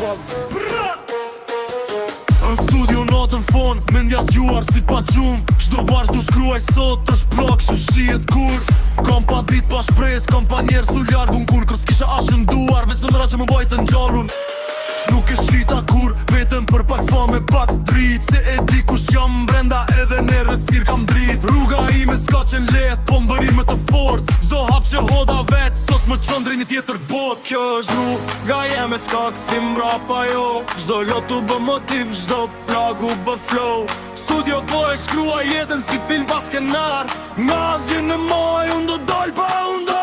Në studio natën fon, mendja zgjuar si pa gjumë. Çdo varg du shkruaj sot, është plak që shihet kur. Kam pa dit pa shpres, kam pa njerë su largun kur. Kër s'kisha ashtë nduar, veç në ra që më bajtë n'gjallun. Nuk e shlita kur, vetëm për pak fame pak drit. Se e di kush jam brenda edhe në rësir kam drit. Rruga ime s'ka qen let, po mbërime të fort. Zdo hap që hoda vet, sot më qëndri një tjetër bot. Kjo është rruga jeme s'ka këthim rapa jo. Zdo lotu bë motiv, zdo plagu bë flow. Studio po e shkrua jetën si film pas skenar. Nga zhjën në maj, unë do doj pa unë doj.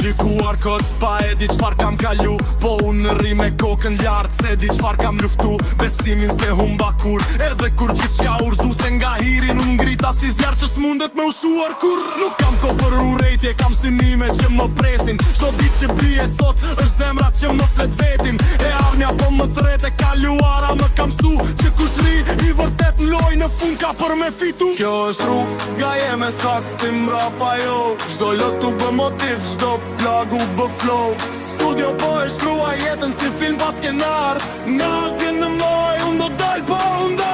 Gjikuar kët pa e di qfar kam kalu. Po unë në ri me kokën lartë, se di qfar kam luftu. Besimin se humba kur, edhe kur gjithë qka urzu. Se nga hirin unë ngrita si zjarë që s'mundet me ushuar kur. Nuk kam ko për urejtje, kam synime që më presin. Qdo dit që bie sot, është zemra që më flet vetin. E arnja po më thret e kaluara më kam su. Që kush ri i vërtet n'loj në fund ka për me fitu. Kjo është rruga jeme s'ka këthim rapa jo. Qdo lotu bë motiv, qdo plagu bë flow. Studio po e shkrua jetën si film pas skenar. Nga zhjën në maj, unë do dal po unë doj.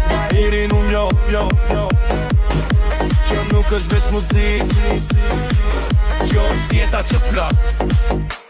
Nga irin unë jo. Kjo nuk është veç muzik, kjo është jeta që plak.